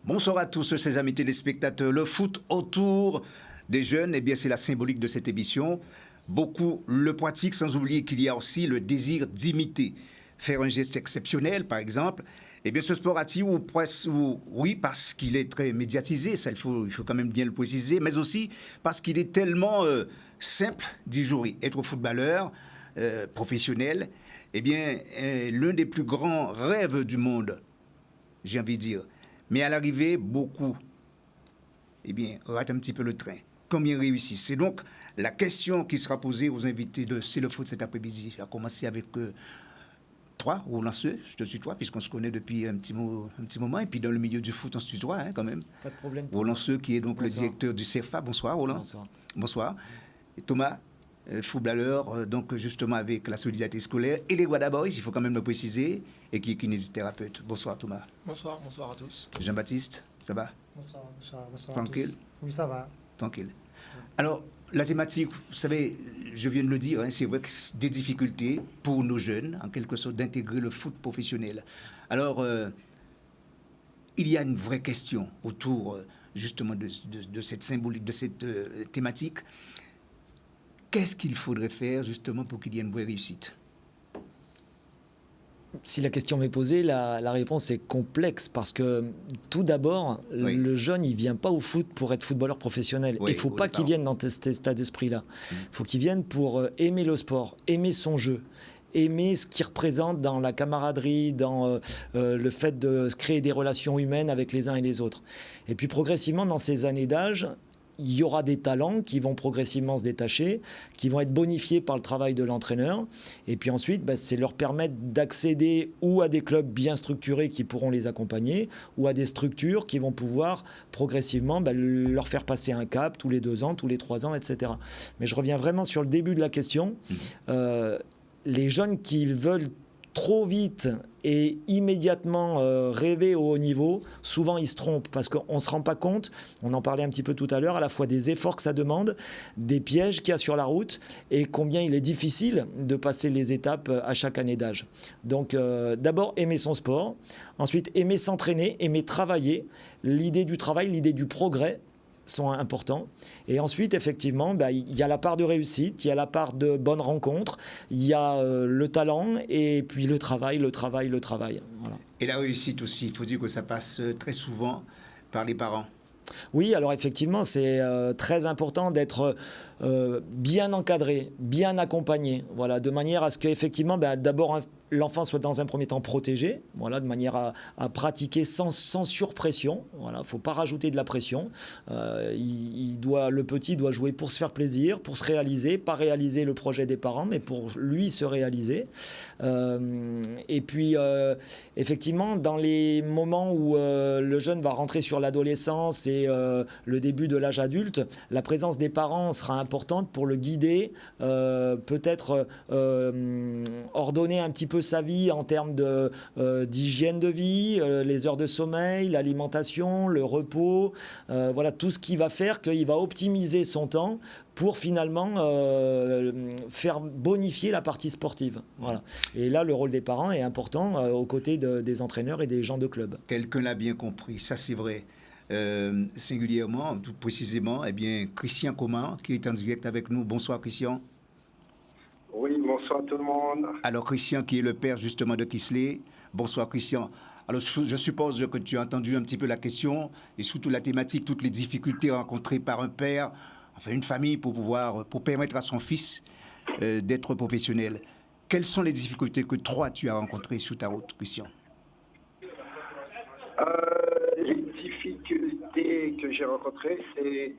Bonsoir à tous, chers amis téléspectateurs. Le foot autour des jeunes, eh bien, c'est la symbolique de cette émission. Beaucoup le pratiquent, sans oublier qu'il y a aussi le désir d'imiter. Faire un geste exceptionnel, par exemple. Eh bien, ce sport attire oui, parce qu'il est très médiatisé, ça, il faut quand même bien le préciser, mais aussi parce qu'il est tellement simple d'y jouer. Être footballeur professionnel, eh bien, l'un des plus grands rêves du monde, j'ai envie de dire. Mais à l'arrivée, beaucoup, eh bien, ratent un petit peu le train. Combien réussissent? C'est donc la question qui sera posée aux invités de C'est le foot cet après-midi. À commencer avec toi, Roland Seux, je te tutoie, puisqu'on se connaît depuis un petit moment. Et puis dans le milieu du foot, on se tutoie quand même. Pas de problème. Roland Seux, qui est donc Bonsoir. le directeur du CFA. Bonsoir, Roland. Bonsoir. Bonsoir. Et Thomas, footballeur, donc justement avec la solidarité scolaire et les Guadaboys, il faut quand même le préciser, et qui est kinésithérapeute. Bonsoir, Thomas. Bonsoir à tous. Jean-Baptiste, ça va? Bonsoir Tranquille? à tous. Oui, ça va. Tranquille. Alors, la thématique, vous savez, je viens de le dire, c'est vrai que c'est des difficultés pour nos jeunes, en quelque sorte, d'intégrer le foot professionnel. Alors, il y a une vraie question autour, justement, de cette symbolique, de cette thématique. Qu'est-ce qu'il faudrait faire, justement, pour qu'il y ait une vraie réussite? Si la question m'est posée, la réponse est complexe parce que tout d'abord, Oui. le jeune, il vient pas au foot pour être footballeur professionnel. Oui, Il faut oui, pas qu'il d'accord. vienne dans cet état d'esprit-là. Il faut qu'il vienne pour aimer le sport, aimer son jeu, aimer ce qu'il représente dans la camaraderie, dans le fait de se créer des relations humaines avec les uns et les autres. Et puis progressivement, dans ces années d'âge, il y aura des talents qui vont progressivement se détacher, qui vont être bonifiés par le travail de l'entraîneur. Et puis ensuite, c'est leur permettre d'accéder ou à des clubs bien structurés qui pourront les accompagner, ou à des structures qui vont pouvoir progressivement leur faire passer un cap tous les 2 ans, tous les 3 ans, etc. Mais je reviens vraiment sur le début de la question. Les jeunes qui veulent trop vite et immédiatement rêver au haut niveau, souvent ils se trompent parce qu'on ne se rend pas compte, on en parlait un petit peu tout à l'heure, à la fois des efforts que ça demande, des pièges qu'il y a sur la route et combien il est difficile de passer les étapes à chaque année d'âge. Donc d'abord aimer son sport, ensuite aimer s'entraîner, aimer travailler, l'idée du travail, l'idée du progrès sont importants. Et ensuite, effectivement, il y a la part de réussite, il y a la part de bonnes rencontres, il y a le talent et puis le travail. Voilà. Et la réussite aussi, il faut dire que ça passe très souvent par les parents. Oui, alors effectivement, c'est très important d'être bien encadré, bien accompagné, voilà, de manière à ce qu'effectivement, d'abord, l'enfant soit dans un premier temps protégé, voilà, de manière à pratiquer sans surpression. Voilà, faut pas rajouter de la pression. Le petit doit jouer pour se faire plaisir, pour se réaliser, pas réaliser le projet des parents, mais pour lui se réaliser. Et puis, effectivement, dans les moments où le jeune va rentrer sur l'adolescence et le début de l'âge adulte, la présence des parents sera importante pour le guider, peut-être ordonner un petit peu sa vie en termes d'hygiène de vie, les heures de sommeil, l'alimentation, le repos, voilà, tout ce qui va faire qu'il va optimiser son temps pour finalement faire bonifier la partie sportive. Voilà. Et là, le rôle des parents est important aux côtés des entraîneurs et des gens de club. Quelqu'un l'a bien compris, ça c'est vrai. Singulièrement, tout précisément, eh bien, Christian Coman, qui est en direct avec nous. Bonsoir, Christian. Oui, bonsoir tout le monde. Alors, Christian, qui est le père justement de Kisley. Bonsoir, Christian. Alors, je suppose que tu as entendu un petit peu la question et surtout la thématique, toutes les difficultés rencontrées par un père, enfin une famille, pour permettre à son fils d'être professionnel. Quelles sont les difficultés que toi, tu as rencontrées sur ta route, Christian? Les difficultés que j'ai rencontrées, c'est,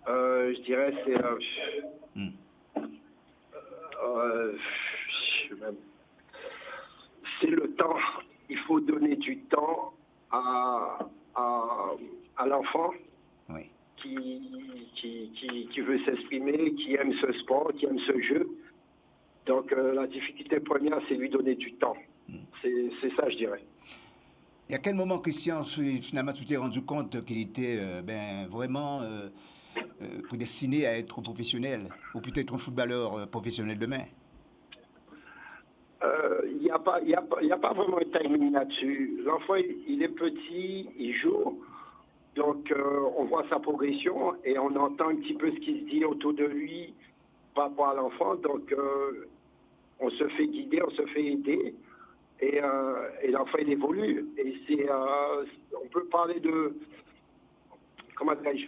je dirais, c'est le temps. Il faut donner du temps à l'enfant. Oui. Qui veut s'exprimer, qui aime ce sport, qui aime ce jeu. Donc la difficulté première, c'est lui donner du temps. C'est ça, je dirais. Et à quel moment, Christian, finalement, tu t'es rendu compte qu'il était vraiment prédestiné à être professionnel, ou peut-être un footballeur professionnel demain? Il y a pas vraiment un timing là-dessus. L'enfant, il est petit, il joue, donc on voit sa progression et on entend un petit peu ce qui se dit autour de lui par rapport à l'enfant. Donc, on se fait guider, on se fait aider et l'enfant, il évolue. Et on peut parler de, comment dirais-je,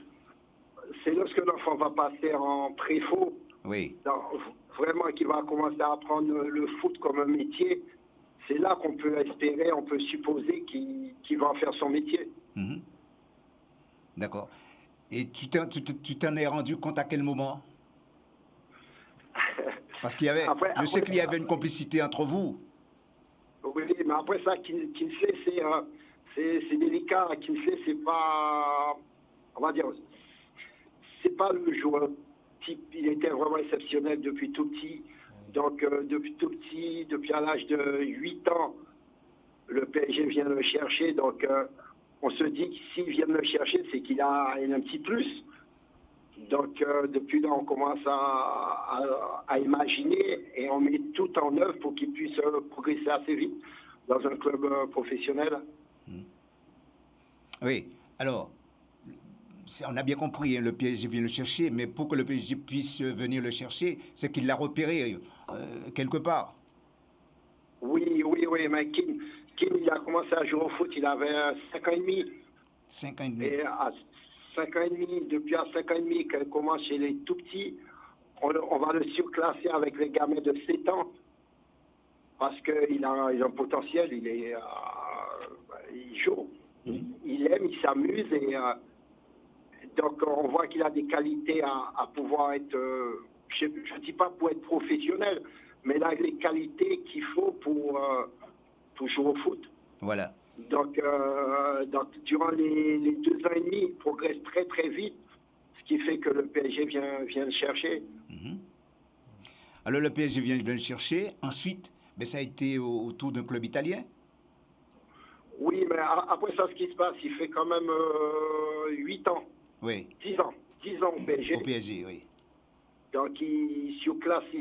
c'est lorsque l'enfant va passer en préfaux, Oui. vraiment qu'il va commencer à apprendre le foot comme un métier, c'est là qu'on peut espérer, on peut supposer qu'il va en faire son métier. Mhm. D'accord. Et tu t'en es rendu compte à quel moment? Parce qu'il y avait, je sais qu'il y avait une complicité entre vous. Oui, mais après ça, Kinsley, c'est délicat. Kinsley, c'est pas, on va dire, c'est pas le joueur type. Il était vraiment exceptionnel depuis tout petit. Donc, depuis tout petit, depuis à l'âge de 8 ans, le PSG vient le chercher. Donc, on se dit que s'il vient le chercher, c'est qu'il a un petit plus. Donc, depuis là, on commence à imaginer et on met tout en œuvre pour qu'il puisse progresser assez vite dans un club professionnel. Oui. Alors, on a bien compris, hein, le PSG vient le chercher, mais pour que le PSG puisse venir le chercher, c'est qu'il l'a repéré quelque part. Oui, mais Kim, il a commencé à jouer au foot, il avait 5 ans et demi. 5 ans et demi. Et à 5 ans et demi, depuis à 5 ans et demi, qu'elle commence chez les tout petits, on va le surclasser avec les gamins de 7 ans. Parce qu'il a un potentiel, il joue, il aime, il s'amuse. Et donc, on voit qu'il a des qualités à pouvoir être, je ne dis pas pour être professionnel, mais il a les qualités qu'il faut pour jouer au foot. Voilà. Donc, durant les 2 ans et demi, il progresse très très vite, ce qui fait que le PSG vient le chercher. Mhm. Alors le PSG vient le chercher. Ensuite, ben, ça a été autour d'un club italien. Oui, mais après ça, ce qui se passe, il fait quand même 8 ans, Oui. 10 ans au PSG. Au PSG, oui. Donc, il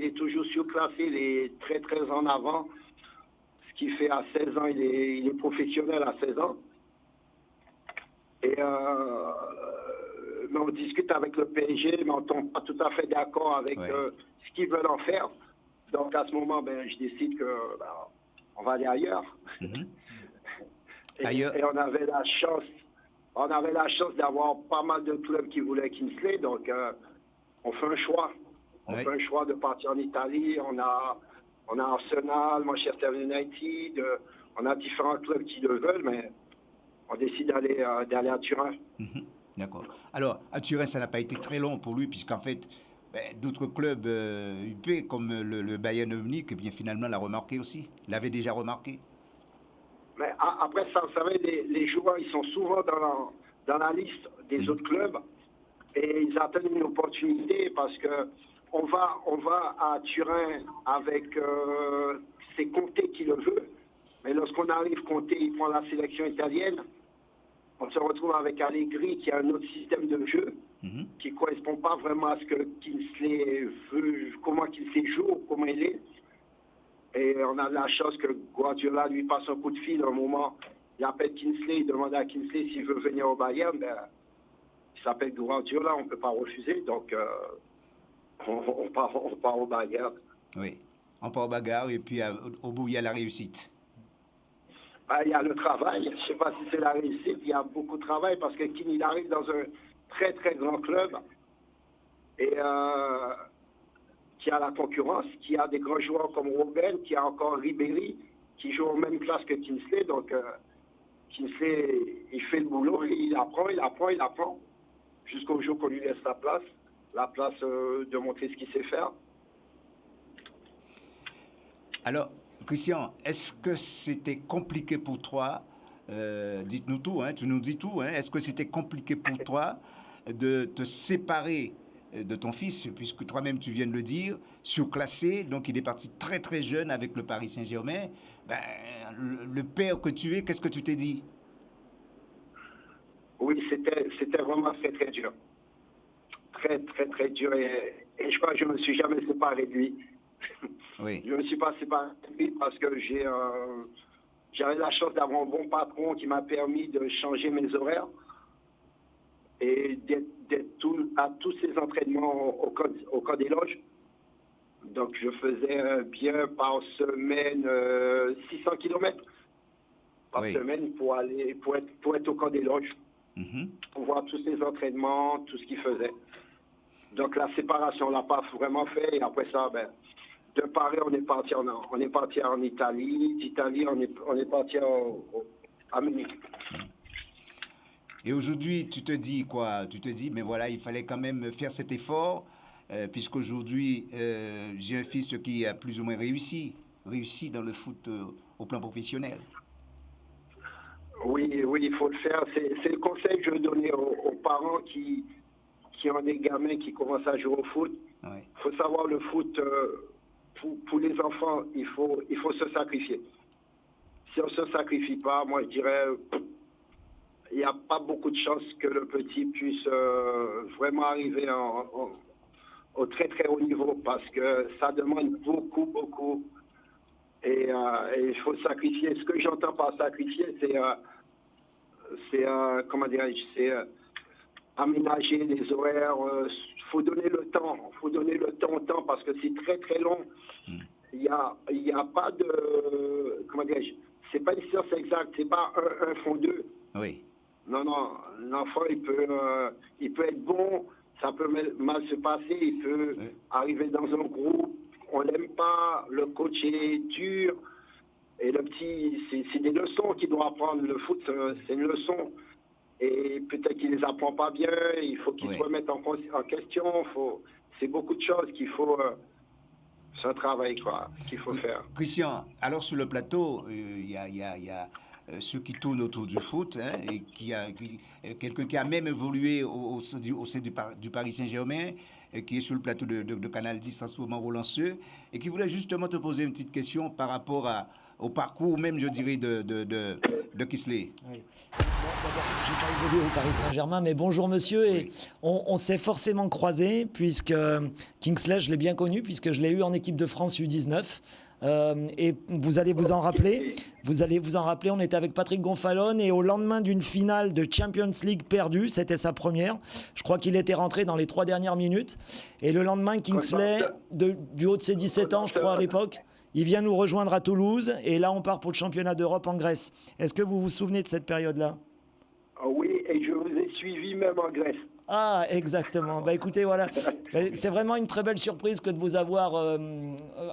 est toujours surclassé, il est très très en avant. Ce qui fait à 16 ans, il est professionnel à 16 ans. Et mais on discute avec le PSG, mais on ne tombe pas tout à fait d'accord avec ce qu'ils veulent en faire. Donc à ce moment, je décide que on va aller ailleurs. Mhm. Et on avait la chance d'avoir pas mal de clubs qui voulaient Kinsley. Donc on fait un choix. On fait un choix de partir en Italie. On a Arsenal, Manchester United, on a différents clubs qui le veulent, mais on décide d'aller à Turin. Mhm. D'accord. Alors, à Turin, ça n'a pas été très long pour lui, puisqu'en fait, d'autres clubs UP, comme le Bayern Munich, eh bien, finalement, l'a remarqué aussi. L'avait déjà remarqué. Mais après ça, vous savez, les joueurs, ils sont souvent dans la liste des autres clubs et ils attendent une opportunité parce que on va à Turin avec c'est Conte qui le veut, mais lorsqu'on arrive, Conte, il prend la sélection italienne, on se retrouve avec Allegri qui a un autre système de jeu qui ne correspond pas vraiment à ce que Kinsley veut, comment Kinsley joue, comment il est. Et on a la chance que Guardiola lui passe un coup de fil à un moment. Il appelle Kinsley, il demande à Kinsley s'il veut venir au Bayern. Il s'appelle Guardiola, on ne peut pas refuser, donc on part au Bayern. Oui, on part au bagarre et puis au bout, il y a la réussite. Il y a le travail, je ne sais pas si c'est la réussite, il y a beaucoup de travail parce que Kim, il arrive dans un très très grand club et qui a la concurrence, qui a des grands joueurs comme Robben, qui a encore Ribéry, qui joue en même classe que Kinsley. Donc Kinsley, il fait le boulot, il apprend, jusqu'au jour qu'on lui laisse la place de montrer ce qu'il sait faire. Alors, Christian, est-ce que c'était compliqué pour toi, dites-nous tout, tu nous dis tout, est-ce que c'était compliqué pour toi de te séparer de ton fils, puisque toi-même tu viens de le dire, surclassé, donc il est parti très très jeune avec le Paris Saint-Germain. Le père que tu es, qu'est-ce que tu t'es dit? Oui, c'était vraiment très très dur. Très très très dur et je crois que je ne me suis jamais séparé de lui. Oui. Je me suis passé par lui parce que j'avais la chance d'avoir un bon patron qui m'a permis de changer mes horaires et d'être à tous ces entraînements au camp des loges. Donc, je faisais bien par semaine 600 km par semaine pour être au camp des loges, pour voir tous ces entraînements, tout ce qu'il faisait. Donc, la séparation, on l'a pas vraiment fait. Et après ça, de Paris, on est parti en Italie. D'Italie, on est parti à Munich. Et aujourd'hui, tu te dis quoi? Tu te dis, mais voilà, il fallait quand même faire cet effort, puisqu'aujourd'hui, j'ai un fils qui a plus ou moins réussi dans le foot au plan professionnel. Oui, il faut le faire. C'est le conseil que je veux donner aux parents qui ont des gamins qui commencent à jouer au foot. Il faut savoir le foot, pour les enfants, il faut se sacrifier. Si on ne se sacrifie pas, moi je dirais, il n'y a pas beaucoup de chances que le petit puisse vraiment arriver au très très haut niveau parce que ça demande beaucoup. Et il faut sacrifier. Ce que j'entends par sacrifier, c'est comment dirais-je, c'est aménager les horaires. Faut donner le temps au temps parce que c'est très très long. Il y a pas de, comment dirais-je, c'est pas une science exacte, c'est pas un font deux. Oui. Non, l'enfant il peut être bon, ça peut mal se passer, il peut arriver dans un groupe, on l'aime pas, le coach est dur, et le petit, c'est des leçons qu'il doit apprendre. Le foot, c'est une leçon. Et peut-être qu'il les apprend pas bien, il faut qu'il se remette en question, c'est beaucoup de choses qu'il faut... c'est un travail qu'il faut faire. Christian, alors sur le plateau, il y a ceux qui tournent autour du foot, et quelqu'un qui a même évolué au sein du Paris Saint-Germain, qui est sur le plateau de Canal 10 en ce moment, Roland Seux, et qui voulait justement te poser une petite question par rapport au parcours, même je dirais, de Kisley. Oui. D'abord, je n'ai pas évolué au Paris Saint-Germain, mais bonjour monsieur. Et on s'est forcément croisés, puisque Kingsley, je l'ai bien connu, puisque je l'ai eu en équipe de France U19. Et vous allez vous en rappeler. On était avec Patrick Gonfalone et au lendemain d'une finale de Champions League perdue, c'était sa première. Je crois qu'il était rentré dans les 3 dernières minutes. Et le lendemain, Kingsley, du haut de ses 17 ans, je crois à l'époque, il vient nous rejoindre à Toulouse. Et là, on part pour le championnat d'Europe en Grèce. Est-ce que vous vous souvenez de cette période-là? Oui, et je vous ai suivi même en Grèce. Ah, exactement. Écoutez, voilà. C'est vraiment une très belle surprise que de vous avoir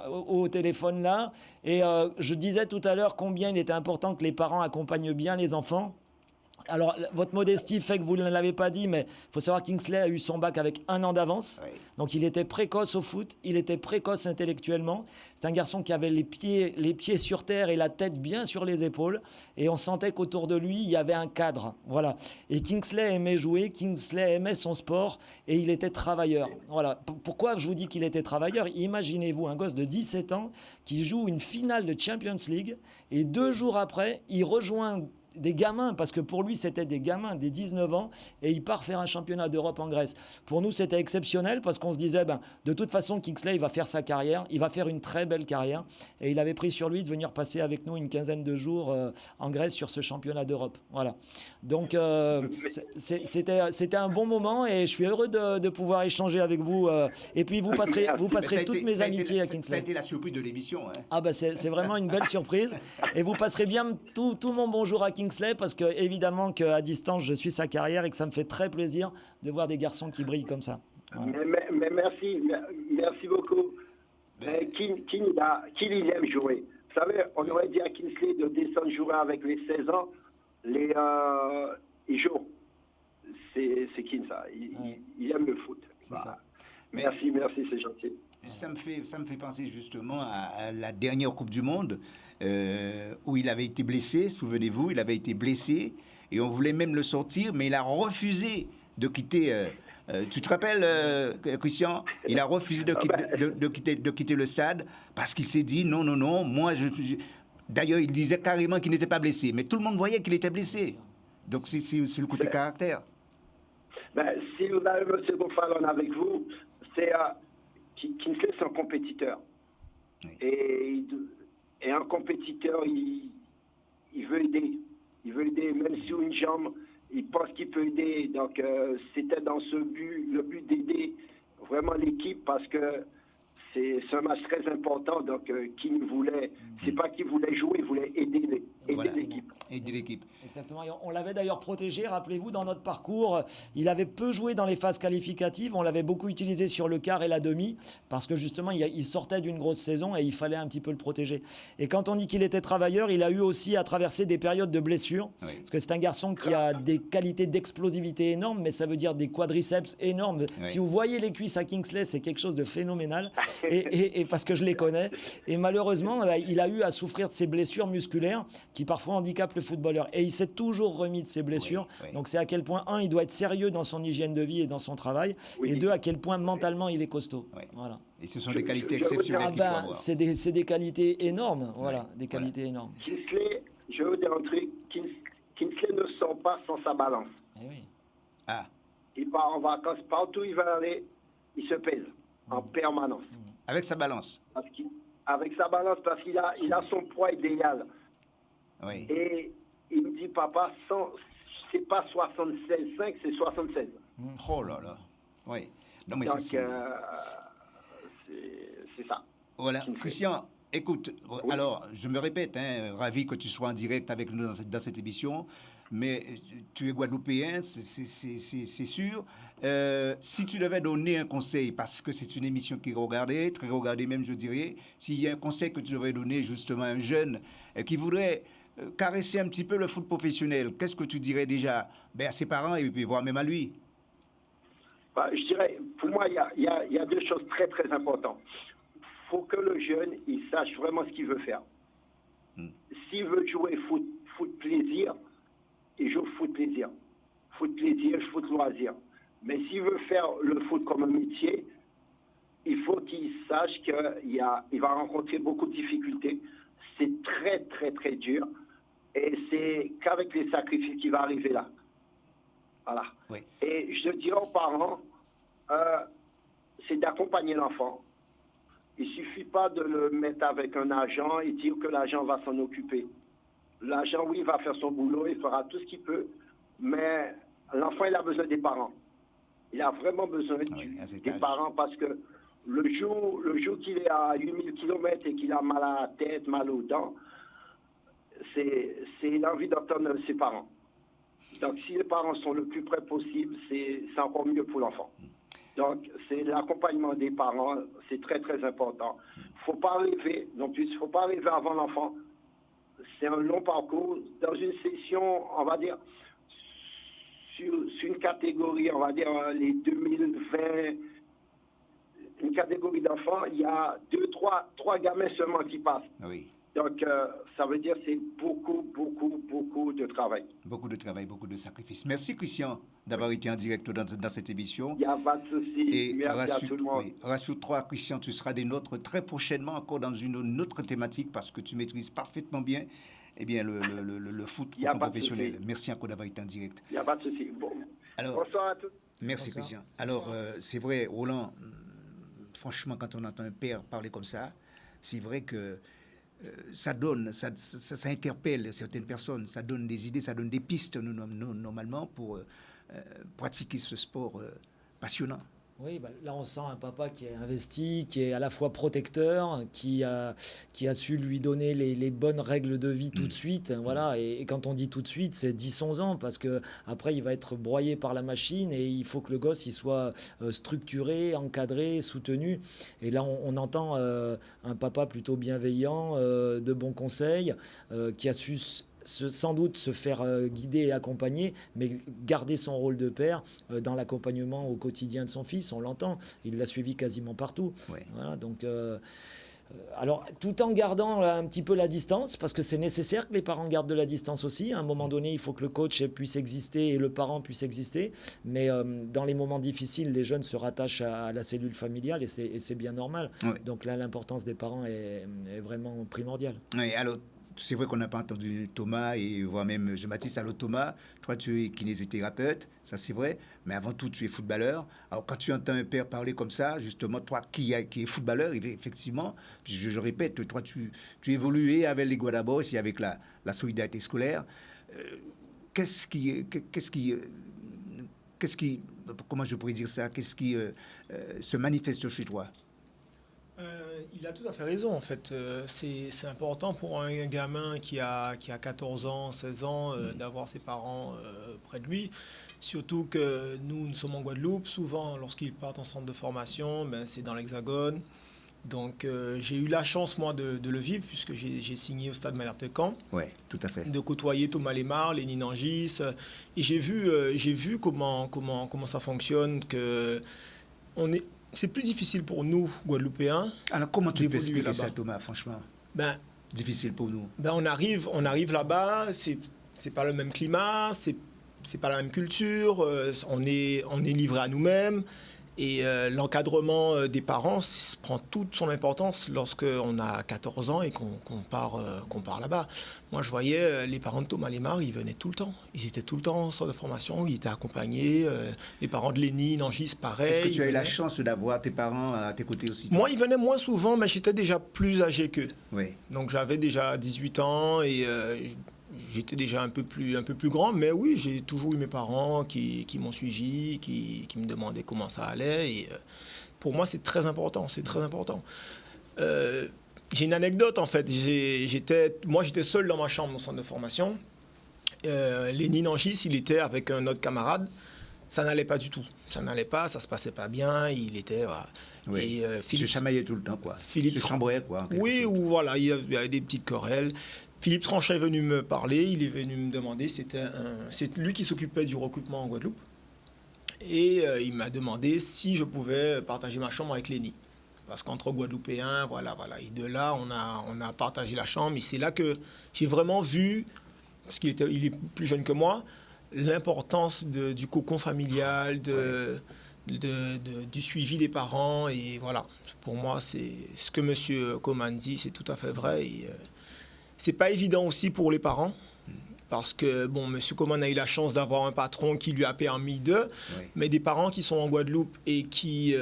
au téléphone là. Et je disais tout à l'heure combien il était important que les parents accompagnent bien les enfants. Alors, votre modestie fait que vous ne l'avez pas dit, mais il faut savoir que Kingsley a eu son bac avec 1 an d'avance. Oui. Donc, il était précoce au foot, il était précoce intellectuellement. C'est un garçon qui avait les pieds sur terre et la tête bien sur les épaules. Et on sentait qu'autour de lui, il y avait un cadre. Voilà. Et Kingsley aimait jouer, Kingsley aimait son sport et il était travailleur. Voilà. Pourquoi je vous dis qu'il était travailleur? Imaginez-vous un gosse de 17 ans qui joue une finale de Champions League et 2 jours après, il rejoint des gamins, parce que pour lui, c'était des gamins, des 19 ans, et il part faire un championnat d'Europe en Grèce. Pour nous, c'était exceptionnel, parce qu'on se disait, de toute façon, Kingsley, il va faire sa carrière, il va faire une très belle carrière, et il avait pris sur lui de venir passer avec nous une quinzaine de jours en Grèce sur ce championnat d'Europe. Voilà. Donc, c'était un bon moment, et je suis heureux de pouvoir échanger avec vous, et puis vous passerez toutes mes amitiés à Kingsley. Ça a été la surprise de l'émission. Ah c'est vraiment une belle surprise, et vous passerez bien tout mon bonjour à Kingsley, parce que évidemment qu'à distance je suis sa carrière et que ça me fait très plaisir de voir des garçons qui brillent comme ça. Voilà. Mais merci beaucoup. Qui il aime jouer. Vous savez, on aurait dit à Kingsley de descendre jouer avec les 16 ans, il joue. C'est King ça. Il aime le foot. Ça. Merci, c'est gentil. Ça me fait penser justement à la dernière Coupe du Monde où il avait été blessé, souvenez-vous, il avait été blessé et on voulait même le sortir, mais il a refusé de quitter. Tu te rappelles, Christian? Il a refusé de quitter le stade parce qu'il s'est dit non, moi D'ailleurs, il disait carrément qu'il n'était pas blessé, mais tout le monde voyait qu'il était blessé. Donc c'est le côté caractère. Si vous avez M. Gonfalone avec vous, c'est Kingsley, c'est un compétiteur. Oui. Et un compétiteur, il veut aider. Il veut aider, même sur une jambe, il pense qu'il peut aider. Donc, c'était dans ce but, le but d'aider vraiment l'équipe, parce que c'est un match très important. Donc, c'est pas qu'il voulait jouer, il voulait aider l'équipe. Aider l'équipe. Exactement. Et on l'avait d'ailleurs protégé, rappelez-vous, dans notre parcours. Il avait peu joué dans les phases qualificatives. On l'avait beaucoup utilisé sur le quart et la demi, parce que justement, il sortait d'une grosse saison et il fallait un petit peu le protéger. Et quand on dit qu'il était travailleur, il a eu aussi à traverser des périodes de blessures. Oui. Parce que c'est un garçon qui a des qualités d'explosivité énormes, mais ça veut dire des quadriceps énormes. Oui. Si vous voyez les cuisses à Kingsley, c'est quelque chose de phénoménal. Et parce que je les connais. Et malheureusement, il a eu à souffrir de ces blessures musculaires qui parfois handicapent le footballeur. Et il s'est toujours remis de ses blessures. Oui. Donc c'est à quel point, un, il doit être sérieux dans son hygiène de vie et dans son travail. Oui. Et deux, à quel point mentalement il est costaud. Oui. Voilà. Et ce sont des qualités je veux dire- exceptionnelles qu'il faut avoir. C'est des qualités énormes. Voilà, des qualités énormes. Kingsley, je veux dire un truc, Kingsley ne sort pas sans sa balance. Eh oui. Ah, Il part en vacances, partout où il va aller, il se pèse en permanence. avec sa balance. Avec sa balance, parce qu'il a son poids idéal. Oui. Et il me dit, papa, c'est pas 76,5, c'est 76. Oh là là. Oui. Non, mais Donc, c'est... c'est ça. Voilà. Christian, écoute, alors, je me répète, ravi que tu sois en direct avec nous dans cette émission, mais tu es guadeloupéen, c'est sûr. Si tu devais donner un conseil, parce que c'est une émission qui est regardée, très regardée même, je dirais, s'il y a un conseil que tu devrais donner justement à un jeune qui voudrait caresser un petit peu le foot professionnel, qu'est-ce que tu dirais déjà à ses parents et puis voire même à lui? Je dirais, pour moi, il y a deux choses très, très importantes. Il faut que le jeune, il sache vraiment ce qu'il veut faire. S'il veut jouer foot plaisir, il joue foot plaisir. Foot plaisir, foot loisir. Mais s'il veut faire le foot comme un métier, il faut qu'il sache qu'il va rencontrer beaucoup de difficultés. C'est très, très, très dur. Et c'est qu'avec les sacrifices qu'il va arriver là. Voilà. Oui. Et je dirais aux parents, c'est d'accompagner l'enfant. Il ne suffit pas de le mettre avec un agent et dire que l'agent va s'en occuper. L'agent, oui, va faire son boulot, il fera tout ce qu'il peut, mais l'enfant, il a besoin des parents. Il a vraiment besoin des parents, parce que le jour qu'il est à 8000 km et qu'il a mal à la tête, mal aux dents, c'est l'envie d'entendre ses parents. Donc, si les parents sont le plus près possible, c'est encore mieux pour l'enfant. Donc, c'est l'accompagnement des parents, c'est très, très important. Faut pas rêver, non plus, il ne faut pas rêver avant l'enfant. C'est un long parcours. Dans une session, on va dire, sur une catégorie, on va dire les 2020, une catégorie d'enfants, il y a trois gamins seulement qui passent. Oui. Donc, ça veut dire que c'est beaucoup, beaucoup, beaucoup de travail. Beaucoup de travail, beaucoup de sacrifices. Merci, Christian, d'avoir été en direct dans cette émission. Il n'y a pas de souci. Et merci à tout le monde. Oui, rassure-toi, Christian, tu seras des nôtres très prochainement, encore dans une autre thématique, parce que tu maîtrises parfaitement bien, le foot professionnel. Merci encore d'avoir été en direct. Il n'y a pas de souci. Bon. Alors, bonsoir à tous. Merci, Bonsoir. Christian. Alors, c'est vrai, Roland, franchement, quand on entend un père parler comme ça, c'est vrai que ça interpelle certaines personnes, ça donne des idées, ça donne des pistes normalement pour pratiquer ce sport passionnant. Oui, là on sent un papa qui est investi, qui est à la fois protecteur, qui a su lui donner les bonnes règles de vie tout de suite. Voilà. Et quand on dit tout de suite, c'est 10-11 ans, parce que après il va être broyé par la machine et il faut que le gosse il soit structuré, encadré, soutenu. Et là on entend un papa plutôt bienveillant, de bons conseils, qui a su sans doute se faire guider et accompagner, mais garder son rôle de père dans l'accompagnement au quotidien de son fils. On l'entend, il l'a suivi quasiment partout. Oui. Voilà, donc, alors, tout en gardant un petit peu la distance, parce que c'est nécessaire que les parents gardent de la distance aussi. À un moment donné, il faut que le coach puisse exister et le parent puisse exister. Mais dans les moments difficiles, les jeunes se rattachent à la cellule familiale et c'est bien normal. Oui. Donc là, l'importance des parents est vraiment primordiale. Oui, alors, c'est vrai qu'on n'a pas entendu Thomas et voire même Jean-Baptiste. Allô Thomas, toi tu es kinésithérapeute, ça c'est vrai, mais avant tout tu es footballeur. Alors quand tu entends un père parler comme ça, justement, toi qui est footballeur, effectivement, je répète, toi tu évoluais avec les Guadabos et avec la solidarité scolaire. Qu'est-ce qui, comment je pourrais dire ça, qu'est-ce qui se manifeste chez toi? Il a tout à fait raison, en fait. C'est important pour un gamin qui a 14 ans, 16 ans, d'avoir ses parents près de lui. Surtout que nous sommes en Guadeloupe. Souvent, lorsqu'ils partent en centre de formation, c'est dans l'Hexagone. Donc, j'ai eu la chance, moi, de le vivre, puisque j'ai signé au Stade Malherbe de Caen. Oui, tout à fait. De côtoyer Thomas Lemar, Lénine Angis. Et j'ai vu comment ça fonctionne, c'est plus difficile pour nous, Guadeloupéens. Alors, comment tu peux expliquer ça, Thomas, franchement? Difficile pour nous. On arrive là-bas, c'est pas le même climat, c'est pas la même culture, on est livré à nous-mêmes. Et l'encadrement des parents prend toute son importance lorsqu'on a 14 ans et qu'on part là-bas. Moi, je voyais les parents de Thomas Lemar, ils venaient tout le temps. Ils étaient tout le temps en centre de formation, ils étaient accompagnés. Les parents de Lénine, Angis, pareil. Est-ce que tu as eu la chance d'avoir tes parents à tes côtés aussi? Moi, ils venaient moins souvent, mais j'étais déjà plus âgé qu'eux. Oui. Donc, j'avais déjà 18 ans et j'étais déjà un peu plus grand, mais oui, j'ai toujours eu mes parents qui m'ont suivi, qui me demandaient comment ça allait. Et pour moi, c'est très important, j'ai une anecdote, en fait. Moi, j'étais seul dans ma chambre au centre de formation. Lénine Angis, il était avec un autre camarade. Ça n'allait pas du tout. Ça se passait pas bien. Il était... Oui. Et Philippe se chamaillait tout le temps, quoi. Philippe se chambrait, quoi. Oui, ou voilà, il y avait des petites querelles. Philippe Tranchet est venu me parler, il est venu me demander, c'est lui qui s'occupait du recrutement en Guadeloupe, et il m'a demandé si je pouvais partager ma chambre avec Léni. Parce qu'entre Guadeloupéens, voilà, et de là, on a partagé la chambre, et c'est là que j'ai vraiment vu, parce qu'il est plus jeune que moi, l'importance du cocon familial, du suivi des parents, et voilà. Pour moi, c'est ce que M. Coman dit, c'est tout à fait vrai, et c'est pas évident aussi pour les parents, parce que, M. Coman a eu la chance d'avoir un patron qui lui a permis mais des parents qui sont en Guadeloupe et qui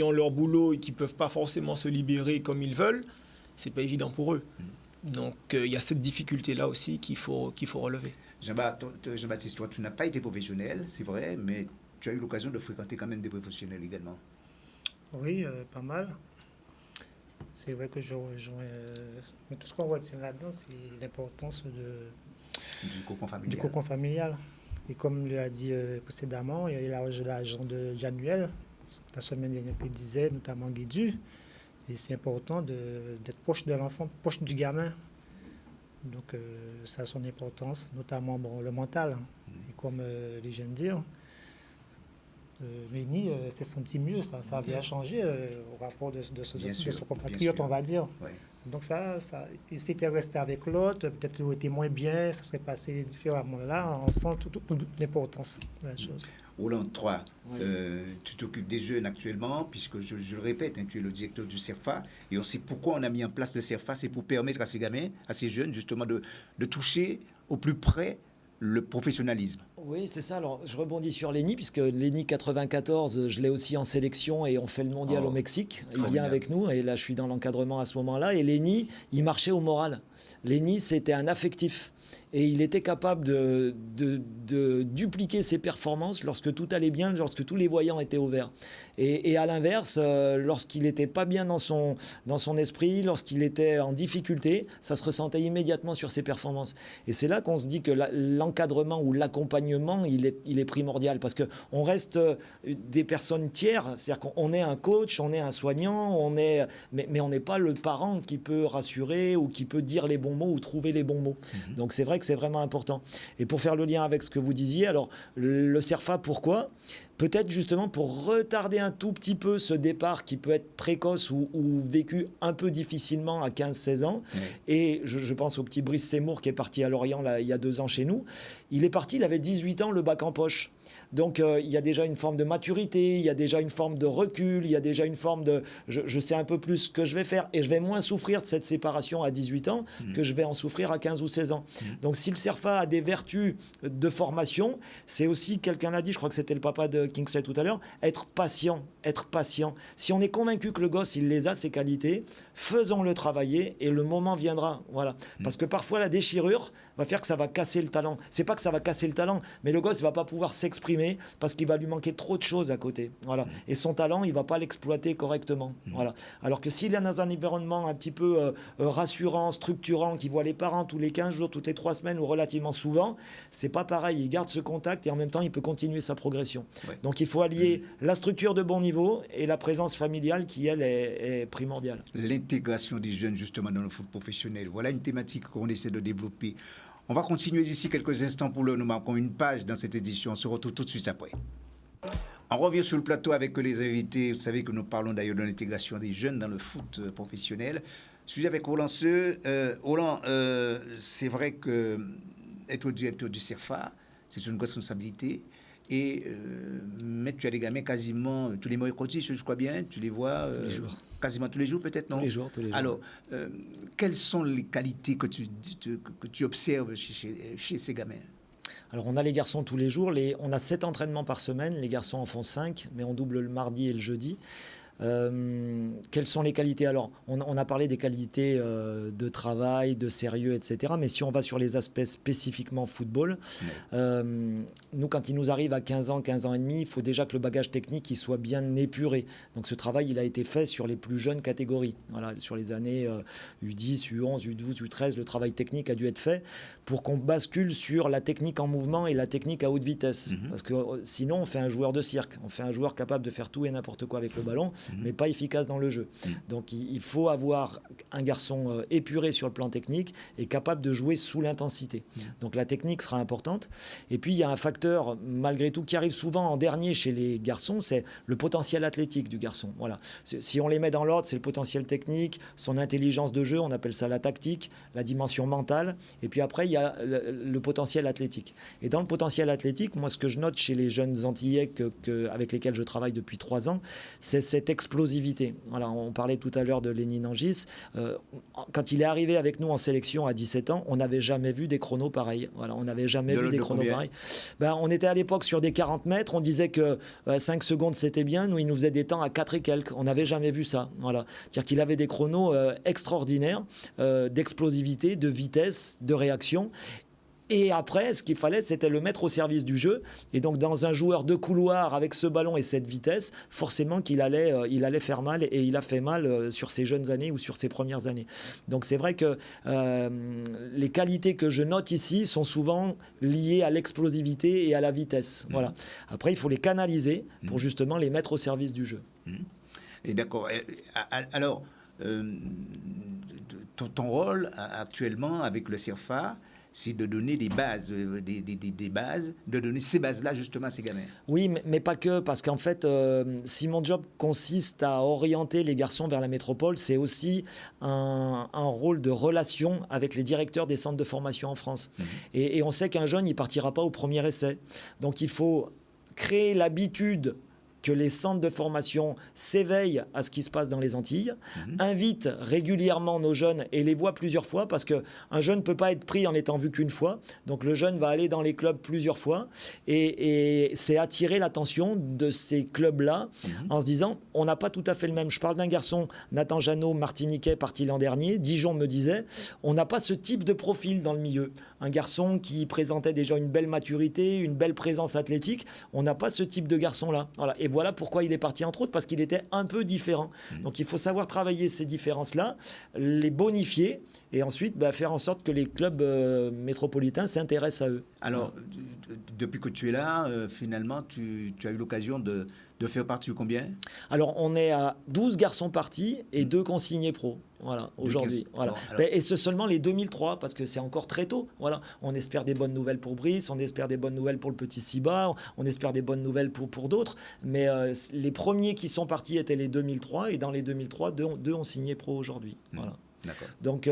ont leur boulot et qui peuvent pas forcément se libérer comme ils veulent, c'est pas évident pour eux. Donc, il y a cette difficulté-là aussi qu'il faut relever. Jean-Baptiste, toi, tu n'as pas été professionnel, c'est vrai, mais tu as eu l'occasion de fréquenter quand même des professionnels également. Oui, pas mal. C'est vrai que je rejoins... mais tout ce qu'on retient là-dedans, c'est l'importance du cocon familial. Et comme l'a dit précédemment, il y a l'agent de Januel, la semaine dernière, il disait, notamment Guédu. Et c'est important d'être proche de l'enfant, proche du gamin. Donc ça a son importance, notamment le mental. Et comme les jeunes disent, Léni s'est senti mieux, ça a bien changé au rapport de son compatriote, on va dire. Ouais. Donc il s'était resté avec l'autre, peut-être qu'il aurait été moins bien, ça serait passé différemment. Là, on sent toute l'importance de la chose. Roland, 3, tu t'occupes des jeunes actuellement, puisque je le répète, tu es le directeur du CERFA, et on sait pourquoi on a mis en place le CERFA, c'est pour permettre à ces gamins, à ces jeunes, justement, de toucher au plus près le professionnalisme. Oui, c'est ça. Alors, je rebondis sur Léni, puisque Léni 94, je l'ai aussi en sélection et on fait le mondial au Mexique. Il vient avec nous et là, je suis dans l'encadrement à ce moment-là. Et Léni, il marchait au moral. Léni, c'était un affectif. Et il était capable de dupliquer ses performances lorsque tout allait bien, lorsque tous les voyants étaient au vert. Et à l'inverse, lorsqu'il n'était pas bien dans son esprit, lorsqu'il était en difficulté, ça se ressentait immédiatement sur ses performances. Et c'est là qu'on se dit que l'encadrement ou l'accompagnement, il est primordial, parce qu'on reste des personnes tiers, c'est-à-dire qu'on est un coach, on est un soignant, mais on n'est pas le parent qui peut rassurer ou qui peut dire les bons mots ou trouver les bons mots. Donc c'est vrai vrai que c'est vraiment important. Et pour faire le lien avec ce que vous disiez, alors le CERFA, pourquoi ? Peut-être justement pour retarder un tout petit peu ce départ qui peut être précoce ou vécu un peu difficilement à 15-16 ans. Oui. Et je pense au petit Brice Seymour qui est parti à Lorient là, il y a 2 ans chez nous. Il est parti, il avait 18 ans, le bac en poche. Donc il y a déjà une forme de maturité, il y a déjà une forme de recul, il y a déjà une forme de... Je sais un peu plus ce que je vais faire et je vais moins souffrir de cette séparation à 18 ans que je vais en souffrir à 15 ou 16 ans. Donc si le CERFA a des vertus de formation, c'est aussi, quelqu'un l'a dit, je crois que c'était le papa de Kingsley tout à l'heure, être patient. Si on est convaincu que le gosse, il les a, ses qualités, faisons-le travailler et le moment viendra. Voilà. Parce que parfois, la déchirure va faire que ça va casser le talent. C'est pas que ça va casser le talent, mais le gosse ne va pas pouvoir s'exprimer parce qu'il va lui manquer trop de choses à côté. Voilà. Et son talent, il ne va pas l'exploiter correctement. Voilà. Alors que s'il est dans un environnement un petit peu rassurant, structurant, qui voit les parents tous les 15 jours, toutes les 3 semaines ou relativement souvent, c'est pas pareil. Il garde ce contact et en même temps, il peut continuer sa progression. Ouais. Donc, il faut allier la structure de bon niveau et la présence familiale qui, elle, est primordiale. L'intégration des jeunes, justement, dans le foot professionnel. Voilà une thématique qu'on essaie de développer. On va continuer d'ici quelques instants pour nous marquons une page dans cette édition. On se retrouve tout de suite après. On revient sur le plateau avec les invités. Vous savez que nous parlons d'ailleurs de l'intégration des jeunes dans le foot professionnel. Je suis avec Roland Seux. Roland, c'est vrai que être directeur du CERFA, c'est une responsabilité. Mais tu as des gamins quasiment tous les mercredis, je crois bien, tu les vois tous les jours. Quasiment tous les jours peut-être, non ? Tous les jours. Alors, quelles sont les qualités que tu observes chez ces gamins ? Alors, on a les garçons tous les jours, on a 7 entraînements par semaine, les garçons en font 5, mais on double le mardi et le jeudi. Quelles sont les qualités ? Alors, on a parlé des qualités de travail, de sérieux, etc. Mais si on va sur les aspects spécifiquement football, nous, quand il nous arrive à 15 ans et demi, il faut déjà que le bagage technique il soit bien épuré. Donc, ce travail, il a été fait sur les plus jeunes catégories. Voilà, sur les années U10, U11, U12, U13, le travail technique a dû être fait pour qu'on bascule sur la technique en mouvement et la technique à haute vitesse. Parce que sinon, on fait un joueur de cirque. On fait un joueur capable de faire tout et n'importe quoi avec le ballon, mais pas efficace dans le jeu. Donc il faut avoir un garçon épuré sur le plan technique et capable de jouer sous l'intensité. Donc la technique sera importante. Et puis il y a un facteur, malgré tout, qui arrive souvent en dernier chez les garçons, c'est le potentiel athlétique du garçon. Voilà. Si on les met dans l'ordre, c'est le potentiel technique, son intelligence de jeu, on appelle ça la tactique, la dimension mentale, et puis après il y a le potentiel athlétique. Et dans le potentiel athlétique, moi ce que je note chez les jeunes Antillais avec lesquels je travaille depuis 3 ans, c'est cette explosivité. Voilà, on parlait tout à l'heure de Lenny Nangis. Quand il est arrivé avec nous en sélection à 17 ans, on n'avait jamais vu des chronos pareils. Voilà, on n'avait jamais vu des chronos pareils. On était à l'époque sur des 40 mètres, on disait que 5 secondes c'était bien, nous il nous faisait des temps à 4 et quelques. On n'avait jamais vu ça. Voilà. C'est-à-dire qu'il avait des chronos extraordinaires d'explosivité, de vitesse, de réaction. Et après, ce qu'il fallait, c'était le mettre au service du jeu. Et donc, dans un joueur de couloir avec ce ballon et cette vitesse, forcément qu'il allait faire mal. Et il a fait mal sur ses jeunes années ou sur ses premières années. Donc, c'est vrai que les qualités que je note ici sont souvent liées à l'explosivité et à la vitesse. Voilà. Après, il faut les canaliser pour justement les mettre au service du jeu. Et d'accord. Alors, ton rôle actuellement avec le CERFA, c'est de donner des bases, des bases, de donner ces bases-là justement à ces gamins. Oui, mais pas que, parce qu'en fait, si mon job consiste à orienter les garçons vers la métropole, c'est aussi un rôle de relation avec les directeurs des centres de formation en France. Et on sait qu'un jeune, il partira pas au premier essai. Donc il faut créer l'habitude que les centres de formation s'éveillent à ce qui se passe dans les Antilles, invitent régulièrement nos jeunes et les voient plusieurs fois, parce qu'un jeune ne peut pas être pris en étant vu qu'une fois. Donc le jeune va aller dans les clubs plusieurs fois et c'est attirer l'attention de ces clubs-là en se disant, on n'a pas tout à fait le même. Je parle d'un garçon, Nathan Jeannot, martiniquais, parti l'an dernier. Dijon me disait, on n'a pas ce type de profil dans le milieu. Un garçon qui présentait déjà une belle maturité, une belle présence athlétique, on n'a pas ce type de garçon-là. Voilà. Et voilà pourquoi il est parti, entre autres, parce qu'il était un peu différent. Donc il faut savoir travailler ces différences-là, les bonifier et ensuite faire en sorte que les clubs métropolitains s'intéressent à eux. Alors, depuis que tu es là, finalement, tu as eu l'occasion de faire partie de combien? Alors, on est à 12 garçons partis et 2 consignés pro. Voilà, aujourd'hui. Voilà. Bon, alors... Et c'est seulement les 2003, parce que c'est encore très tôt. Voilà. On espère des bonnes nouvelles pour Brice, on espère des bonnes nouvelles pour le petit Siba, on espère des bonnes nouvelles pour d'autres. Mais les premiers qui sont partis étaient les 2003, et dans les 2003, deux ont signé pro aujourd'hui. Voilà. D'accord. Donc,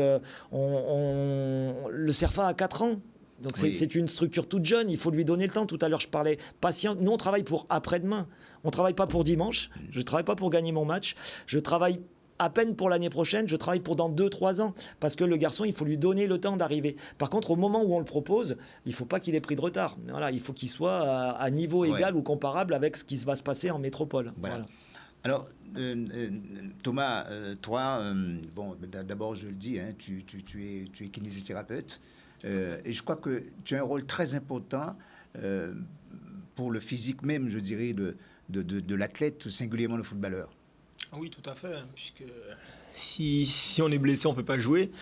le CERFA a 4 ans. Donc c'est une structure toute jeune, il faut lui donner le temps. Tout à l'heure, je parlais patient. Nous, on travaille pour après-demain. On ne travaille pas pour dimanche. Je ne travaille pas pour gagner mon match. Je travaille à peine pour l'année prochaine. Je travaille pour dans 2-3 ans. Parce que le garçon, il faut lui donner le temps d'arriver. Par contre, au moment où on le propose, il ne faut pas qu'il ait pris de retard. Voilà, il faut qu'il soit à niveau égal ou comparable avec ce qui va se passer en métropole. Voilà. Voilà. Alors, Thomas, toi, bon, d'abord, je le dis, hein, tu es kinésithérapeute. Et je crois que tu as un rôle très important pour le physique même, je dirais, de l'athlète, singulièrement le footballeur. Oui, tout à fait, hein, puisque si on est blessé, on ne peut pas jouer.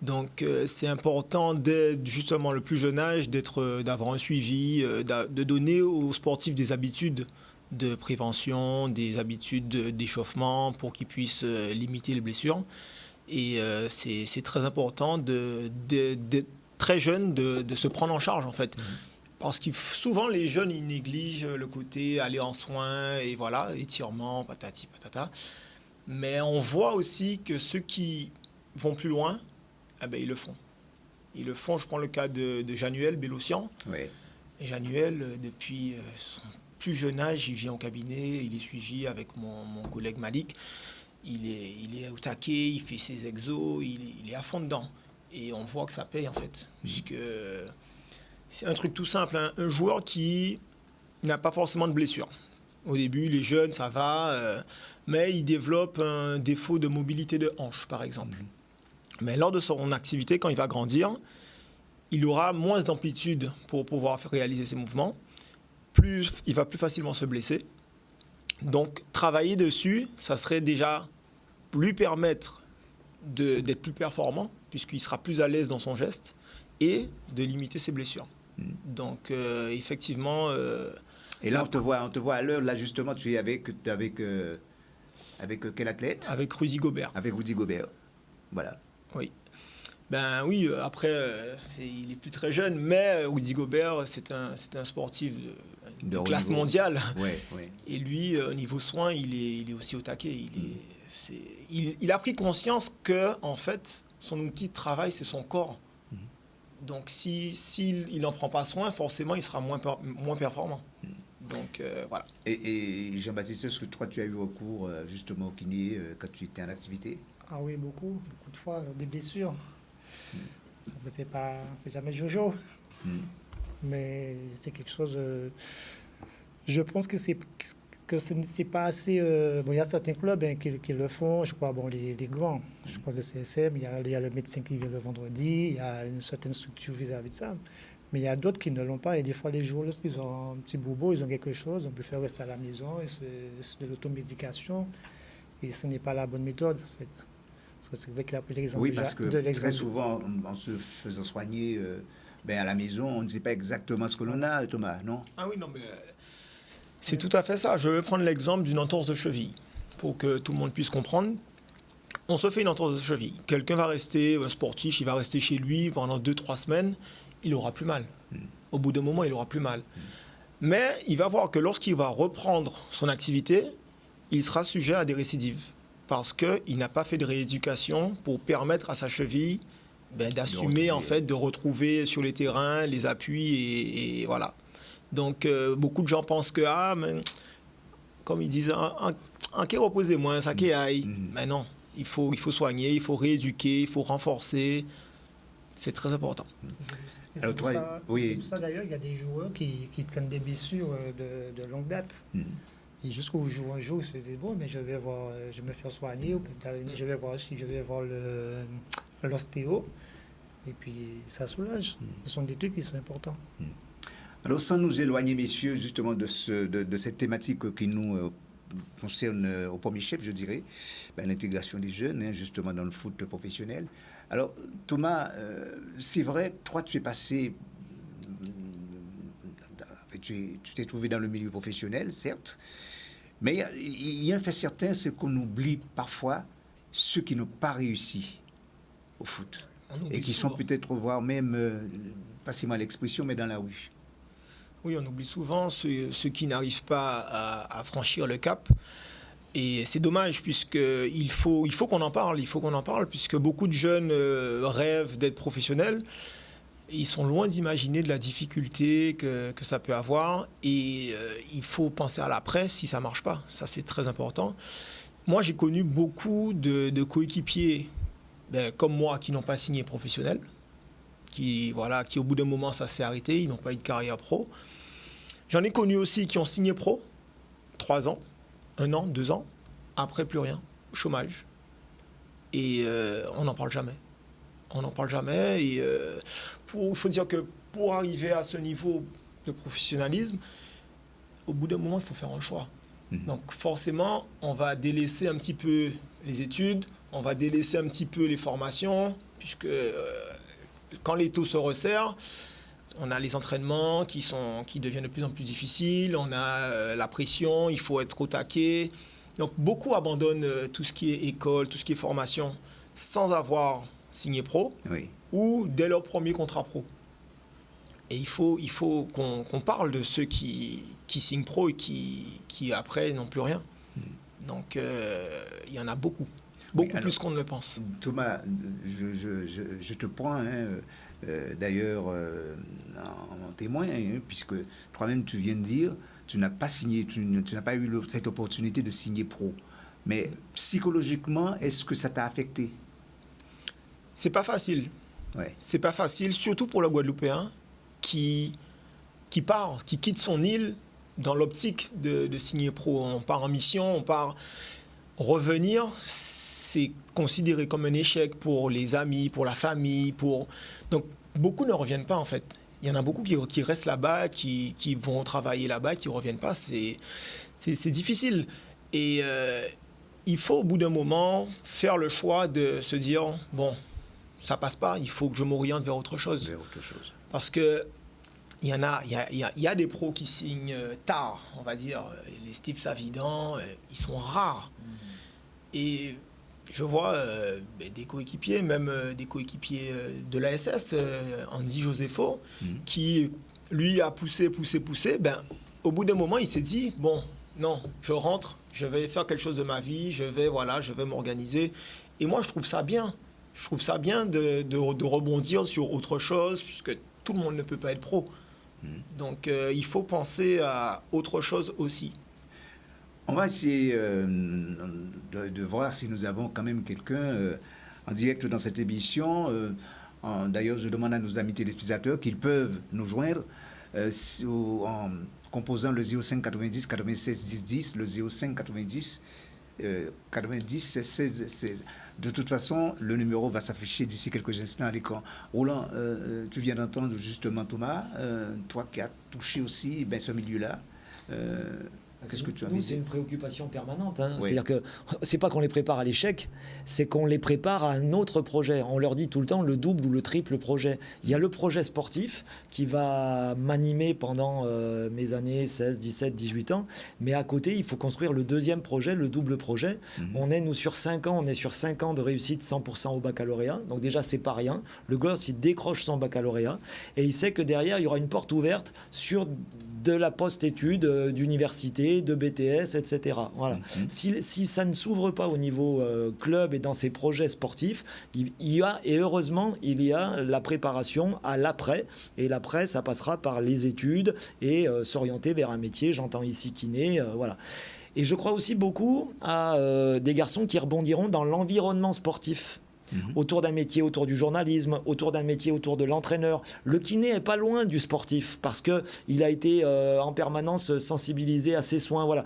Donc, c'est important, justement, le plus jeune âge, d'avoir un suivi, de donner aux sportifs des habitudes de prévention, des habitudes d'échauffement pour qu'ils puissent limiter les blessures. Et c'est très important d'être très jeune de se prendre en charge, en fait. Parce que souvent, les jeunes, ils négligent le côté aller en soins et voilà, étirement, patati patata. Mais on voit aussi que ceux qui vont plus loin, eh ben, ils le font. Ils le font. Je prends le cas de Januel Bélocian. Oui. Et Januel, depuis son plus jeune âge, il vient au cabinet, il est suivi avec mon collègue Malik. Il est au taquet, il fait ses exos, il est à fond dedans. Et on voit que ça paye, en fait. Puisque c'est un truc tout simple, hein. Un joueur qui n'a pas forcément de blessure. Au début, les jeunes, ça va, mais il développe un défaut de mobilité de hanche, par exemple. Mais lors de son activité, quand il va grandir, il aura moins d'amplitude pour pouvoir réaliser ses mouvements. Il va plus facilement se blesser. Donc, travailler dessus, ça serait déjà lui permettre d'être plus performant, puisqu'il sera plus à l'aise dans son geste, et de limiter ses blessures. Donc, effectivement... et là, on te voit à l'heure. Là, justement, tu es avec quel athlète? Avec Rudy Gobert. Avec Rudy Gobert. Voilà. Oui. Ben oui, après, il est plus très jeune, mais Rudy Gobert, c'est un sportif de classe mondiale. Ouais, ouais. Et lui, au niveau soins, il est aussi au taquet. Il a pris conscience que, en fait, son outil de travail, c'est son corps. Donc, s'il n'en prend pas soin, forcément, il sera moins performant. Donc, voilà. Et Jean-Baptiste, est-ce que toi, tu as eu recours justement au kiné quand tu étais en activité? Ah oui, beaucoup de fois, des blessures. C'est jamais Jojo. Mais c'est quelque chose... je pense que c'est pas assez... bon, il y a certains clubs qui le font, je crois, bon, les grands. Je crois le CSM, il y a le médecin qui vient le vendredi, il y a une certaine structure vis-à-vis de ça. Mais il y a d'autres qui ne l'ont pas. Et des fois, les joueurs, lorsqu'ils ont un petit bobo, ils ont quelque chose, on peut faire rester à la maison, c'est de l'automédication. Et ce n'est pas la bonne méthode, en fait. Parce que c'est vrai qu'il a pris l'exemple oui, parce que très souvent, en se faisant soigner à la maison, on ne sait pas exactement ce que l'on a, Thomas, non? Ah oui, non, mais c'est tout à fait ça. Je vais prendre l'exemple d'une entorse de cheville, pour que tout le monde puisse comprendre. On se fait une entorse de cheville. Quelqu'un va rester, un sportif, il va rester chez lui pendant 2-3 semaines, il aura plus mal. Au bout d'un moment, il aura plus mal. Mais il va voir que lorsqu'il va reprendre son activité, il sera sujet à des récidives. Parce qu'il n'a pas fait de rééducation pour permettre à sa cheville d'assumer, en fait, de retrouver sur les terrains les appuis et voilà. Donc, beaucoup de gens pensent que, mais, comme ils disent, un qui est reposé moins, ça qui aille. Mais non, il faut soigner, il faut rééduquer, il faut renforcer. C'est très important. C'est pour ça, d'ailleurs, il y a des joueurs qui prennent des blessures de longue date. Et jusqu'au jour un jour, ils se disaient, bon, mais je vais me faire soigner, ou peut-être je vais voir l'ostéo, et puis ça soulage. Ce sont des trucs qui sont importants. Alors, sans nous éloigner, messieurs, justement de cette thématique qui nous concerne au premier chef, je dirais, l'intégration des jeunes, justement, dans le foot professionnel. Alors, Thomas, c'est vrai, toi, tu es passé tu t'es trouvé dans le milieu professionnel, certes, mais il y a un fait certain, c'est qu'on oublie parfois ceux qui n'ont pas réussi au foot et qui sont peut-être, voire même, passez-moi l'expression, mais dans la rue. Oui, on oublie souvent ceux qui n'arrivent pas à franchir le cap. Et c'est dommage, puisqu'il faut qu'on en parle. Il faut qu'on en parle, puisque beaucoup de jeunes rêvent d'être professionnels. Ils sont loin d'imaginer de la difficulté que ça peut avoir. Et il faut penser à l'après si ça ne marche pas. Ça, c'est très important. Moi, j'ai connu beaucoup de coéquipiers comme moi qui n'ont pas signé professionnel. Qui, au bout d'un moment, ça s'est arrêté. Ils n'ont pas eu de carrière pro. J'en ai connu aussi qui ont signé pro, 3 ans, 1 an, 2 ans, après plus rien, chômage. Et on n'en parle jamais. On n'en parle jamais. Et il faut dire que pour arriver à ce niveau de professionnalisme, au bout d'un moment, il faut faire un choix. Donc forcément, on va délaisser un petit peu les études, on va délaisser un petit peu les formations, puisque quand les taux se resserrent, on a les entraînements qui deviennent de plus en plus difficiles, on a la pression, il faut être au taquet. Donc beaucoup abandonnent tout ce qui est école, tout ce qui est formation, sans avoir signé pro, ou dès leur premier contrat pro. Et il faut qu'on parle de ceux qui signent pro et qui après n'ont plus rien. Donc il y en a beaucoup plus qu'on ne le pense. Thomas, je te prends... d'ailleurs, en témoin, puisque toi-même tu viens de dire, tu n'as pas signé, tu n'as pas eu cette opportunité de signer pro. Mais psychologiquement, est-ce que ça t'a affecté? C'est pas facile. Ouais. C'est pas facile, surtout pour le Guadeloupéen qui quitte son île dans l'optique de signer pro. On part en mission, on part revenir. C'est considéré comme un échec pour les amis, pour la famille, Donc, beaucoup ne reviennent pas, en fait. Il y en a beaucoup qui restent là-bas, qui vont travailler là-bas, qui ne reviennent pas. C'est difficile. Et il faut, au bout d'un moment, faire le choix de se dire, bon, ça passe pas, il faut que je m'oriente vers autre chose. Parce que il y a des pros qui signent tard, on va dire. Les Steve Savidan, ils sont rares. Et... je vois des coéquipiers, même des coéquipiers de l'ASS, Andy Josepho, qui, lui, a poussé. Au bout d'un moment, il s'est dit, bon, non, je rentre, je vais faire quelque chose de ma vie, je vais m'organiser. Et moi, je trouve ça bien. Je trouve ça bien de rebondir sur autre chose, puisque tout le monde ne peut pas être pro. Donc, il faut penser à autre chose aussi. On va essayer de voir si nous avons quand même quelqu'un en direct dans cette émission. D'ailleurs, je demande à nos amis téléspectateurs qu'ils peuvent nous joindre en composant le 05 90 96 10 10, le 05 90 90 16 16. De toute façon, le numéro va s'afficher d'ici quelques instants à l'écran. Roland, tu viens d'entendre justement Thomas, toi qui as touché aussi ce milieu-là. Qu'est-ce que tu as Nous, c'est une préoccupation permanente. Oui. C'est-à-dire que c'est pas qu'on les prépare à l'échec, c'est qu'on les prépare à un autre projet. On leur dit tout le temps le double ou le triple projet. Il y a le projet sportif qui va m'animer pendant mes années 16, 17, 18 ans. Mais à côté, il faut construire le deuxième projet, le double projet. On est, nous, sur 5 ans, on est sur 5 ans de réussite 100% au baccalauréat. Donc déjà, c'est pas rien. Le gosse, il décroche son baccalauréat et il sait que derrière, il y aura une porte ouverte sur de la post-études, d'université, de BTS, etc. Voilà. Si ça ne s'ouvre pas au niveau club et dans ses projets sportifs, il y a, et heureusement, il y a la préparation à l'après. Et l'après, ça passera par les études et s'orienter vers un métier. J'entends ici kiné, voilà. Et je crois aussi beaucoup à des garçons qui rebondiront dans l'environnement sportif. Autour d'un métier, autour du journalisme, autour d'un métier, autour de l'entraîneur. Le kiné est pas loin du sportif parce qu'il a été en permanence sensibilisé à ses soins. Voilà.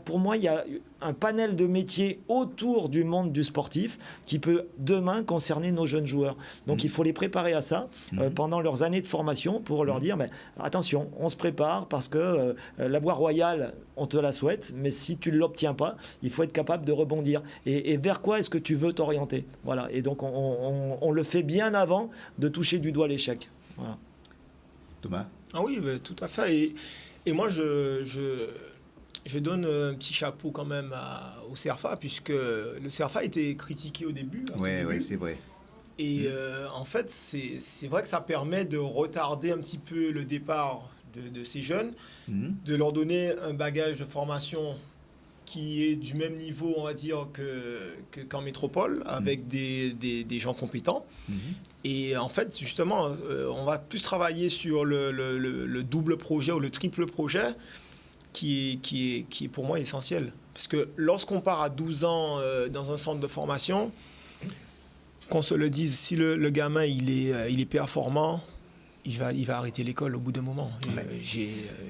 Pour moi, il y a un panel de métiers autour du monde du sportif qui peut demain concerner nos jeunes joueurs. Donc il faut les préparer à ça pendant leurs années de formation pour leur dire mais attention, on se prépare parce que la voie royale, on te la souhaite, mais si tu ne l'obtiens pas, il faut être capable de rebondir. Et vers quoi est-ce que tu veux t'orienter? Voilà. Et donc on le fait bien avant de toucher du doigt l'échec. Voilà. Thomas? Ah oui, tout à fait. Et moi, je donne un petit chapeau quand même au CERFA, puisque le CERFA a été critiqué au début. Oui, c'est vrai. Et en fait, c'est vrai que ça permet de retarder un petit peu le départ de ces jeunes, de leur donner un bagage de formation qui est du même niveau, on va dire, qu'en métropole, avec des gens compétents. Et en fait, justement, on va plus travailler sur le double projet ou le triple projet qui est pour moi essentiel. Parce que lorsqu'on part à 12 ans dans un centre de formation, qu'on se le dise, si le gamin il est performant, il va arrêter l'école au bout d'un moment.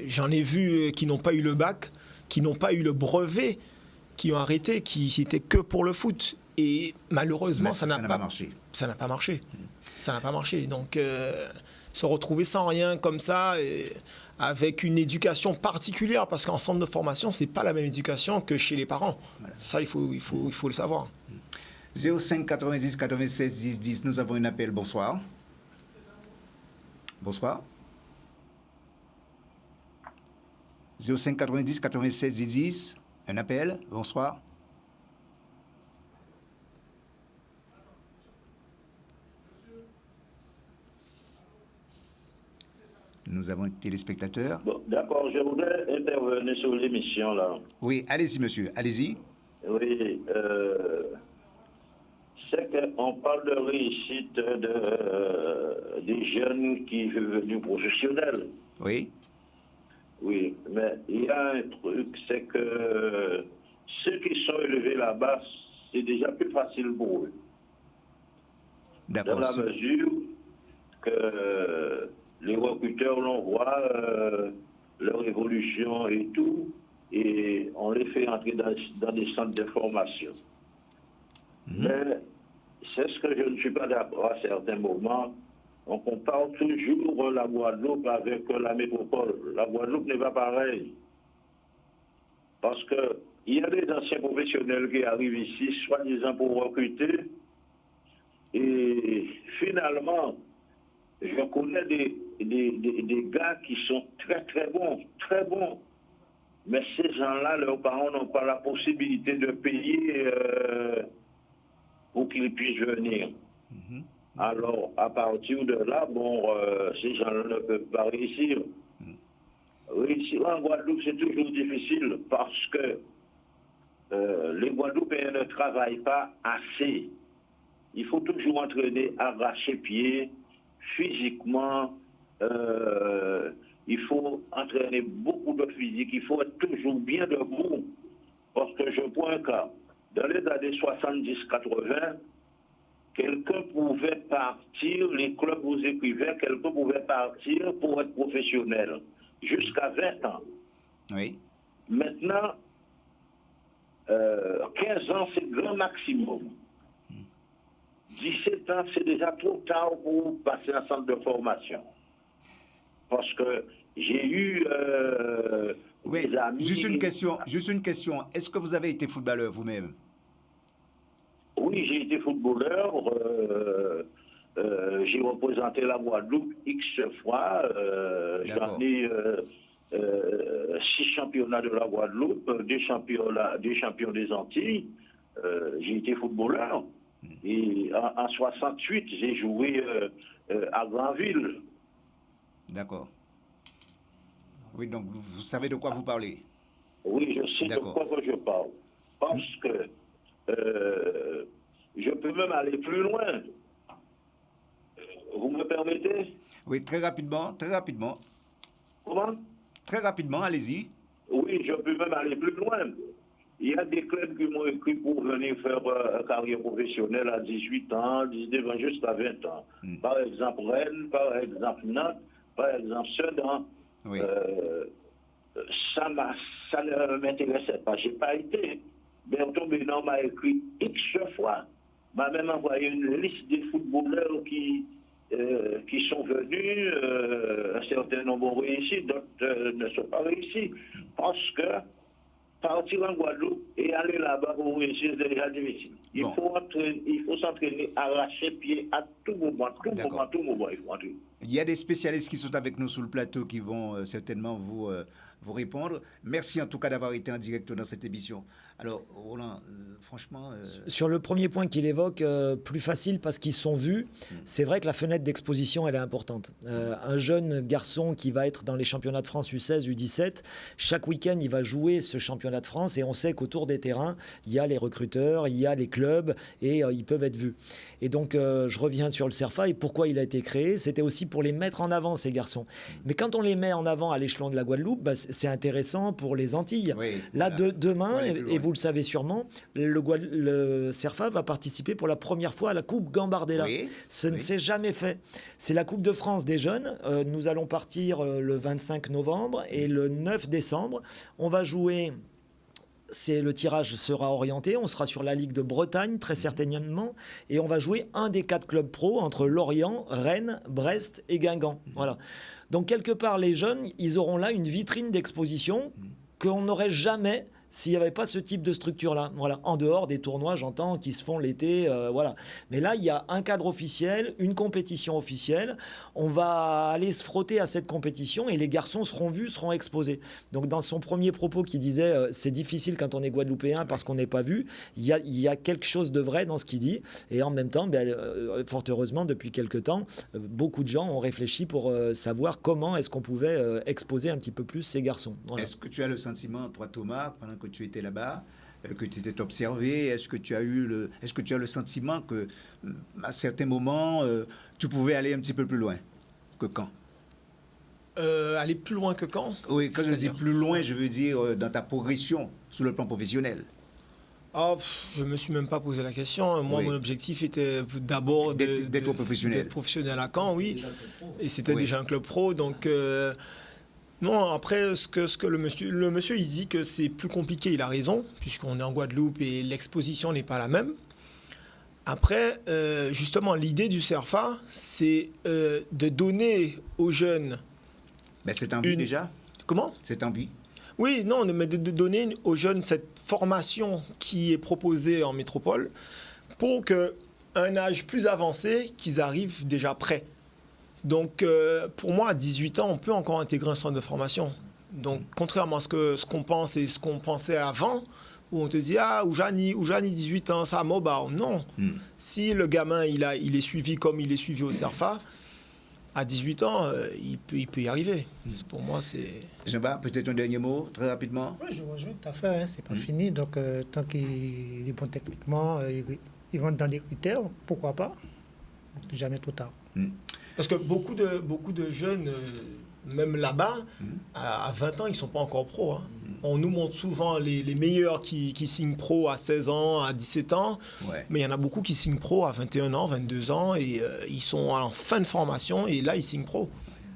J'en ai vu qui n'ont pas eu le bac, qui n'ont pas eu le brevet, qui ont arrêté, qui c'était que pour le foot. Et malheureusement, ça n'a pas marché. Ça n'a pas marché. Ça n'a pas marché. Donc, se retrouver sans rien comme ça, avec une éducation particulière, parce qu'en centre de formation, c'est pas la même éducation que chez les parents. Voilà. Ça, il faut le savoir. 05 90 96 10 10, nous avons un appel. Bonsoir. Bonsoir. 05 90 96 10 10, un appel. Bonsoir. Nous avons un téléspectateur. Bon, d'accord, je voudrais intervenir sur l'émission là. Oui, allez-y monsieur, allez-y. Oui, c'est qu'on parle de réussite des jeunes qui veulent devenir professionnels. Oui. Oui, mais il y a un truc, c'est que ceux qui sont élevés là-bas, c'est déjà plus facile pour eux. D'accord. Dans la mesure que les recruteurs l'envoient, leur évolution et tout, et on les fait entrer dans des centres de formation. Mais c'est ce que je ne suis pas d'accord à certains moments. On compare toujours la Guadeloupe avec la métropole. La Guadeloupe n'est pas pareille. Parce qu'il y a des anciens professionnels qui arrivent ici, soi-disant pour recruter, et finalement, je connais des gars qui sont très très bons, mais ces gens-là, leurs parents n'ont pas la possibilité de payer pour qu'ils puissent venir. Alors, à partir de là, ces gens-là ne peuvent pas réussir. Réussir en Guadeloupe, c'est toujours difficile parce que les Guadeloupéens ne travaillent pas assez. Il faut toujours entraîner, arracher pied, physiquement. Il faut entraîner beaucoup de physique. Il faut être toujours bien debout. Parce que je prends un cas. Dans les années 70-80, quelqu'un pouvait partir, les clubs vous écrivaient, quelqu'un pouvait partir pour être professionnel. Jusqu'à 20 ans. Oui. Maintenant, 15 ans, c'est le grand maximum. 17 ans, c'est déjà trop tard pour passer un centre de formation. Parce que j'ai eu des amis... Juste une question. Est-ce que vous avez été footballeur vous-même? Oui, j'ai été footballeur. J'ai représenté la Guadeloupe X fois. J'en ai 6 championnats de la Guadeloupe, 2 champions des Antilles. J'ai été footballeur. Et en 68, j'ai joué à Granville. D'accord. Oui, donc vous savez de quoi vous parlez? Oui, je sais de quoi je parle. Parce que je peux même aller plus loin. Vous me permettez? Oui, très rapidement. Comment? Très rapidement, allez-y. Oui, je peux même aller plus loin. Il y a des clubs qui m'ont écrit pour venir faire une carrière professionnelle à 18 ans, 19 ans, jusqu'à 20 ans. Par exemple, Rennes, par exemple, Nantes, par exemple, Sedan. Oui. Ça ne m'intéressait pas. Je n'ai pas été. Bertrand Bénan m'a écrit X fois. M'a même envoyé une liste des footballeurs qui sont venus. Un certain nombre ont réussi, d'autres ne sont pas réussis. Parce que partir en Guadeloupe et aller là-bas pour réussir, c'est déjà difficile. Il faut s'entraîner, arracher pied à tout moment, il faut entraîner. Il y a des spécialistes qui sont avec nous sur le plateau qui vont certainement vous répondre. Merci en tout cas d'avoir été en direct dans cette émission. Alors, Roland, franchement... Sur le premier point qu'il évoque, plus facile parce qu'ils sont vus, c'est vrai que la fenêtre d'exposition, elle est importante. Un jeune garçon qui va être dans les championnats de France U16, U17, chaque week-end, il va jouer ce championnat de France et on sait qu'autour des terrains, il y a les recruteurs, il y a les clubs et ils peuvent être vus. Et donc, je reviens sur le CERFA et pourquoi il a été créé. C'était aussi pour les mettre en avant, ces garçons. Mais quand on les met en avant à l'échelon de la Guadeloupe, bah, c'est intéressant pour les Antilles. Oui, là, demain, et vous le savez sûrement, le CERFA va participer pour la première fois à la Coupe Gambardella. Ne s'est jamais fait. C'est la Coupe de France des jeunes. Nous allons partir le 25 novembre et le 9 décembre, on va jouer... Le tirage sera orienté, on sera sur la Ligue de Bretagne très certainement et on va jouer un des 4 clubs pro entre Lorient, Rennes, Brest et Guingamp. Voilà. Donc quelque part les jeunes, ils auront là une vitrine d'exposition qu'on n'aurait jamais s'il n'y avait pas ce type de structure-là. Voilà. En dehors des tournois, j'entends, qui se font l'été. Voilà. Mais là, il y a un cadre officiel, une compétition officielle. On va aller se frotter à cette compétition et les garçons seront vus, seront exposés. Donc, dans son premier propos qui disait c'est difficile quand on est guadeloupéen parce qu'on n'est pas vu, il y a quelque chose de vrai dans ce qu'il dit. Et en même temps, fort heureusement, depuis quelque temps, beaucoup de gens ont réfléchi pour savoir comment est-ce qu'on pouvait exposer un petit peu plus ces garçons. Voilà. Est-ce que tu as le sentiment, toi Thomas, pendant que tu étais là-bas, que tu étais observé, est-ce que tu as le sentiment que à certains moments tu pouvais aller un petit peu plus loin que quand? Aller plus loin que quand? Oui, quand je dis plus loin, je veux dire dans ta progression sur le plan professionnel. Je ne me suis même pas posé la question. Moi, mon objectif était d'abord d'être professionnel. D'être professionnel à Caen, oui. Et c'était déjà un club pro, donc... Non, après, ce que le monsieur, il dit que c'est plus compliqué, il a raison, puisqu'on est en Guadeloupe et l'exposition n'est pas la même. Après, justement, l'idée du CERFA, c'est de donner aux jeunes... Mais c'est un but déjà. Comment? C'est un but. Oui, non, mais de donner aux jeunes cette formation qui est proposée en métropole pour qu'à un âge plus avancé, qu'ils arrivent déjà prêts. Donc, pour moi, à 18 ans, on peut encore intégrer un centre de formation. Donc, contrairement à ce qu'on pense et ce qu'on pensait avant, où on te dit, Oujani, 18 ans, ça m'a non. Si le gamin, il est suivi comme il est suivi au CERFA, à 18 ans, il peut y arriver. Pour moi, c'est... Jean-Bart, peut-être un dernier mot, très rapidement. Oui, je rejoins tout à fait. Hein, c'est pas fini. Donc, tant qu'il est bon techniquement, ils vont dans les critères, pourquoi pas? Jamais trop tard. Parce que beaucoup de jeunes, même là-bas, à 20 ans, ils ne sont pas encore pros. Hein. On nous montre souvent les meilleurs qui signent pro à 16 ans, à 17 ans. Ouais. Mais il y en a beaucoup qui signent pro à 21 ans, 22 ans. Et ils sont en fin de formation et là, ils signent pro.